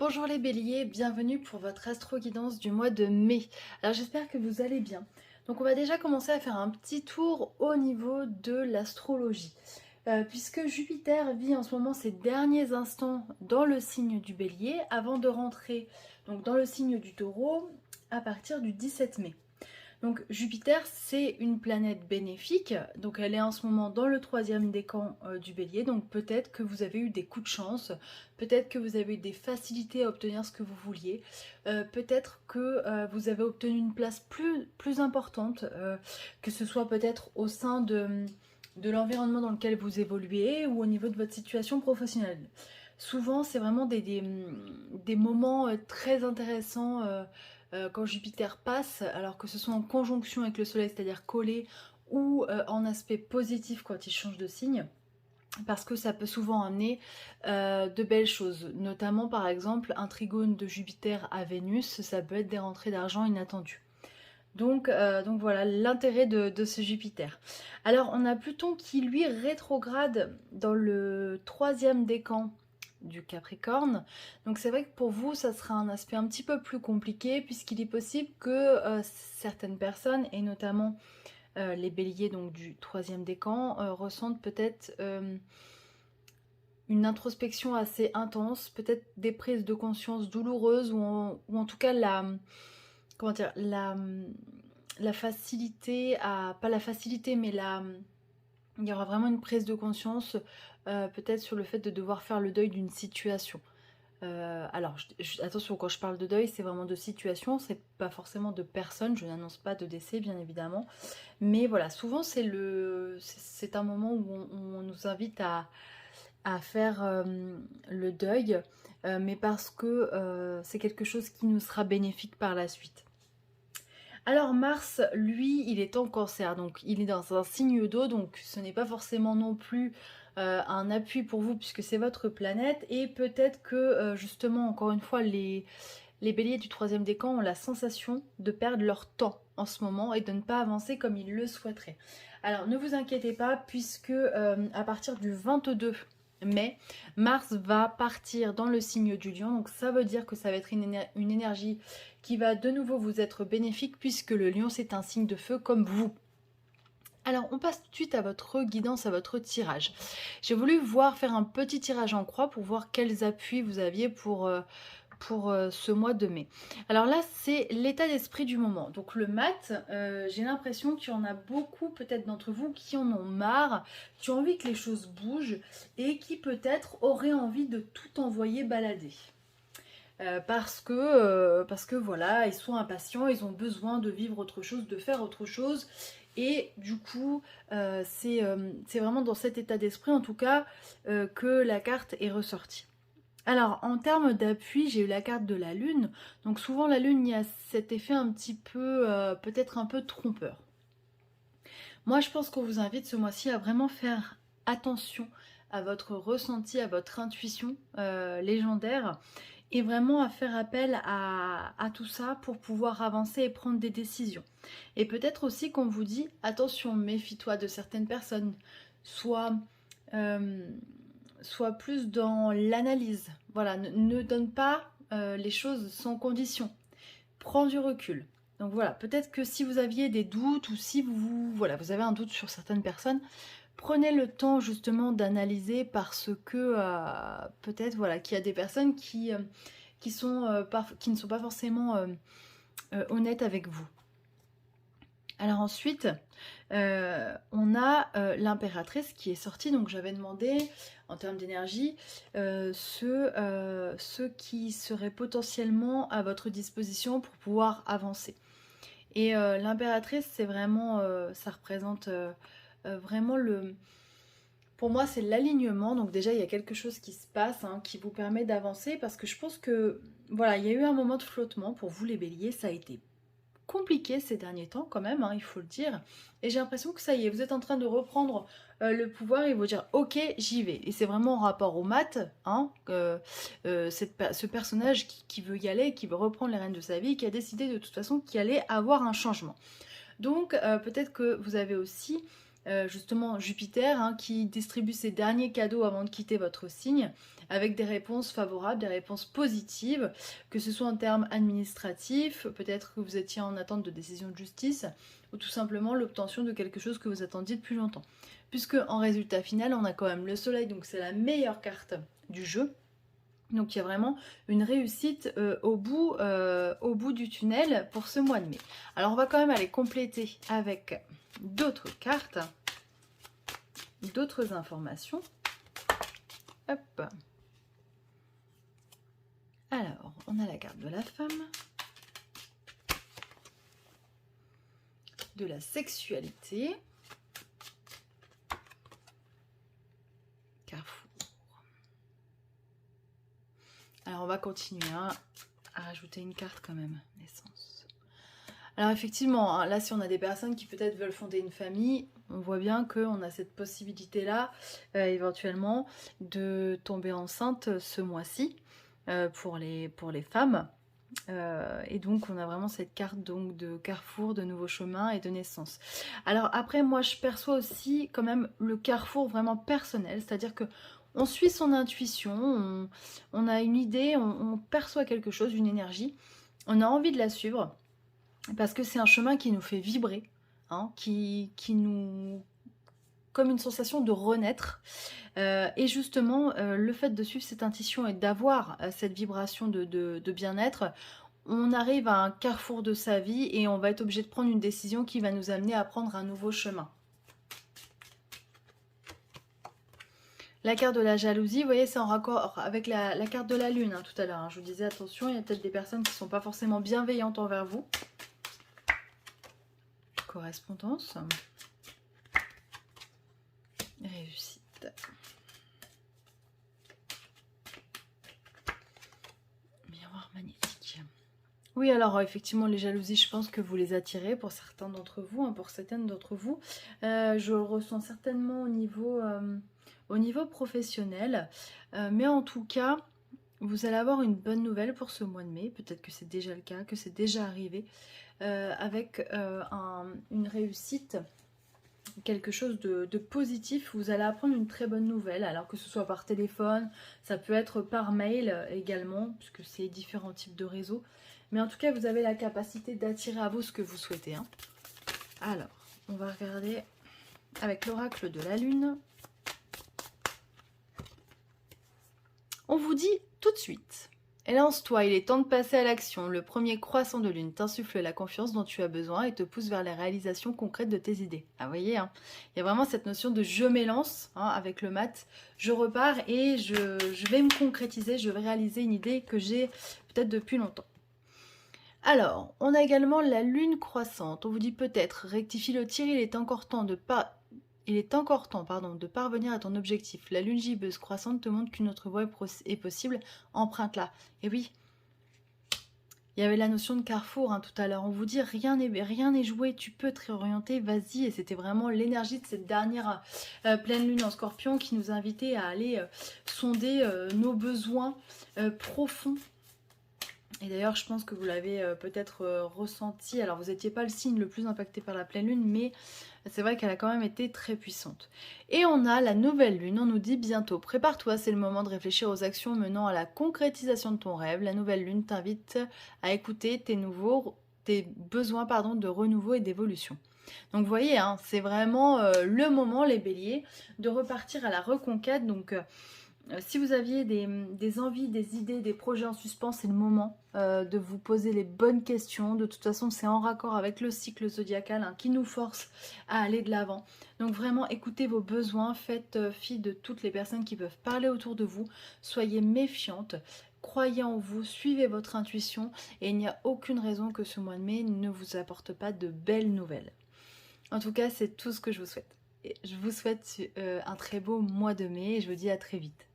Bonjour les béliers, bienvenue pour votre astro-guidance du mois de mai. Alors j'espère que vous allez bien. Donc on va déjà commencer à faire un petit tour au niveau de l'astrologie. Puisque Jupiter vit en ce moment ses derniers instants dans le signe du bélier avant de rentrer donc dans le signe du taureau à partir du 17 mai. Donc Jupiter, c'est une planète bénéfique, donc elle est en ce moment dans le troisième décan du bélier, donc peut-être que vous avez eu des coups de chance, peut-être que vous avez eu des facilités à obtenir ce que vous vouliez, peut-être que vous avez obtenu une place plus importante, que ce soit peut-être au sein de l'environnement dans lequel vous évoluez ou au niveau de votre situation professionnelle. Souvent, c'est vraiment des moments très intéressants quand Jupiter passe, alors que ce soit en conjonction avec le Soleil, c'est-à-dire collé, ou en aspect positif quand il change de signe, parce que ça peut souvent amener de belles choses, notamment par exemple un trigone de Jupiter à Vénus, ça peut être des rentrées d'argent inattendues. Donc voilà l'intérêt de ce Jupiter. Alors on a Pluton qui lui rétrograde dans le troisième décan du Capricorne. Donc c'est vrai que pour vous ça sera un aspect un petit peu plus compliqué puisqu'il est possible que certaines personnes et notamment les béliers donc du troisième décan ressentent peut-être une introspection assez intense, peut-être des prises de conscience douloureuses ou en tout cas comment dire, la facilité à, pas la facilité, mais il y aura vraiment une prise de conscience, peut-être sur le fait de devoir faire le deuil d'une situation. Alors, attention, quand je parle de deuil, c'est vraiment de situation, c'est pas forcément de personne, je n'annonce pas de décès, bien évidemment. Mais voilà, souvent, c'est un moment où on nous invite à faire le deuil, mais parce que c'est quelque chose qui nous sera bénéfique par la suite. Alors Mars, lui, il est en Cancer, donc il est dans un signe d'eau, donc ce n'est pas forcément non plus un appui pour vous puisque c'est votre planète, et peut-être que justement, encore une fois, les béliers du troisième décan ont la sensation de perdre leur temps en ce moment et de ne pas avancer comme ils le souhaiteraient. Alors ne vous inquiétez pas puisque à partir du 22 mai, Mars va partir dans le signe du Lion, donc ça veut dire que ça va être une énergie qui va de nouveau vous être bénéfique puisque le Lion c'est un signe de feu comme vous. Alors on passe tout de suite à votre guidance, à votre tirage. J'ai voulu faire un petit tirage en croix pour voir quels appuis vous aviez pour ce mois de mai. Alors là, c'est l'état d'esprit du moment. Donc le mat, j'ai l'impression qu'il y en a beaucoup peut-être d'entre vous qui en ont marre, qui ont envie que les choses bougent et qui peut-être auraient envie de tout envoyer balader. Parce que voilà, ils sont impatients, ils ont besoin de vivre autre chose, de faire autre chose. Et du coup, c'est vraiment dans cet état d'esprit, en tout cas, que la carte est ressortie. Alors, en termes d'appui, j'ai eu la carte de la Lune. Donc souvent, la Lune, il y a cet effet un petit peu, peut-être un peu trompeur. Moi, je pense qu'on vous invite ce mois-ci à vraiment faire attention à votre ressenti, à votre intuition légendaire, et vraiment à faire appel à tout ça pour pouvoir avancer et prendre des décisions. Et peut-être aussi qu'on vous dit, attention, méfie-toi de certaines personnes, soit... soit plus dans l'analyse. Voilà, ne donne pas les choses sans condition. Prends du recul. Donc voilà, peut-être que si vous aviez des doutes ou si voilà, vous avez un doute sur certaines personnes, prenez le temps justement d'analyser parce que peut-être voilà, qu'il y a des personnes qui ne sont pas forcément honnêtes avec vous. Alors ensuite, on a l'impératrice qui est sortie, donc j'avais demandé en termes d'énergie ceux qui seraient potentiellement à votre disposition pour pouvoir avancer. Et l'impératrice, c'est vraiment, ça représente vraiment pour moi, c'est l'alignement. Donc déjà, il y a quelque chose qui se passe, hein, qui vous permet d'avancer parce que je pense que, voilà, il y a eu un moment de flottement pour vous les béliers, ça a été compliqué ces derniers temps quand même, hein, il faut le dire. Et j'ai l'impression que ça y est, vous êtes en train de reprendre le pouvoir et vous dire ok, j'y vais. Et c'est vraiment en rapport au mat, hein, ce personnage qui veut y aller, qui veut reprendre les rênes de sa vie, qui a décidé de toute façon qu'il allait avoir un changement. Donc peut-être que vous avez aussi justement Jupiter, hein, qui distribue ses derniers cadeaux avant de quitter votre signe, avec des réponses favorables, des réponses positives, que ce soit en termes administratifs, peut-être que vous étiez en attente de décision de justice, ou tout simplement l'obtention de quelque chose que vous attendiez depuis longtemps. Puisque en résultat final, on a quand même le soleil, donc c'est la meilleure carte du jeu. Donc il y a vraiment une réussite au bout du tunnel pour ce mois de mai. Alors on va quand même aller compléter avec d'autres cartes, d'autres informations. Hop. Alors, on a la carte de la femme, de la sexualité, Carrefour. Alors on va continuer à rajouter une carte quand même, naissance. Alors effectivement, hein, là si on a des personnes qui peut-être veulent fonder une famille, on voit bien qu'on a cette possibilité-là, éventuellement, de tomber enceinte ce mois-ci pour les femmes. Et donc on a vraiment cette carte donc, de carrefour, de nouveaux chemins et de naissance. Alors après, moi je perçois aussi quand même le carrefour vraiment personnel, c'est-à-dire que on suit son intuition, on a une idée, on perçoit quelque chose, une énergie, on a envie de la suivre, parce que c'est un chemin qui nous fait vibrer, hein, qui nous... comme une sensation de renaître. Et justement, le fait de suivre cette intuition et d'avoir cette vibration de bien-être, on arrive à un carrefour de sa vie et on va être obligé de prendre une décision qui va nous amener à prendre un nouveau chemin. La carte de la jalousie, vous voyez, c'est en raccord avec la carte de la lune, hein, tout à l'heure. Hein. Je vous disais, attention, il y a peut-être des personnes qui ne sont pas forcément bienveillantes envers vous. Correspondance. Réussite. Miroir magnétique. Oui, alors effectivement, les jalousies, je pense que vous les attirez pour certains d'entre vous, hein, pour certaines d'entre vous. Je le ressens certainement au niveau professionnel. Mais en tout cas, vous allez avoir une bonne nouvelle pour ce mois de mai. Peut-être que c'est déjà le cas, que c'est déjà arrivé. Avec une réussite, quelque chose de positif. Vous allez apprendre une très bonne nouvelle. Alors que ce soit par téléphone, ça peut être par mail également, puisque c'est différents types de réseaux. Mais en tout cas, vous avez la capacité d'attirer à vous ce que vous souhaitez. Hein. Alors, on va regarder avec l'oracle de la lune. On vous dit tout de suite. Lance-toi, il est temps de passer à l'action. Le premier croissant de lune t'insuffle la confiance dont tu as besoin et te pousse vers la réalisation concrète de tes idées. Ah, vous voyez, hein, il y a vraiment cette notion de je m'élance hein, avec le mat. Je repars et je vais me concrétiser, je vais réaliser une idée que j'ai peut-être depuis longtemps. Alors, on a également la lune croissante. On vous dit peut-être, rectifie le tir, il est encore temps de parvenir à ton objectif. La lune gibbeuse croissante te montre qu'une autre voie est possible. Emprunte-la. Et oui, il y avait la notion de carrefour hein, tout à l'heure. On vous dit rien n'est joué, tu peux te réorienter, vas-y. Et c'était vraiment l'énergie de cette dernière pleine lune en Scorpion qui nous invitait à aller sonder nos besoins profonds. Et d'ailleurs, je pense que vous l'avez peut-être ressenti. Alors, vous n'étiez pas le signe le plus impacté par la pleine lune, mais c'est vrai qu'elle a quand même été très puissante. Et on a la nouvelle lune, on nous dit bientôt. Prépare-toi, c'est le moment de réfléchir aux actions menant à la concrétisation de ton rêve. La nouvelle lune t'invite à écouter tes besoins de renouveau et d'évolution. Donc, vous voyez, hein, c'est vraiment le moment, les béliers, de repartir à la reconquête. Donc, si vous aviez des envies, des idées, des projets en suspens, c'est le moment de vous poser les bonnes questions. De toute façon, c'est en raccord avec le cycle zodiacal hein, qui nous force à aller de l'avant. Donc vraiment, écoutez vos besoins, faites fi de toutes les personnes qui peuvent parler autour de vous. Soyez méfiantes, croyez en vous, suivez votre intuition et il n'y a aucune raison que ce mois de mai ne vous apporte pas de belles nouvelles. En tout cas, c'est tout ce que je vous souhaite. Et je vous souhaite un très beau mois de mai et je vous dis à très vite.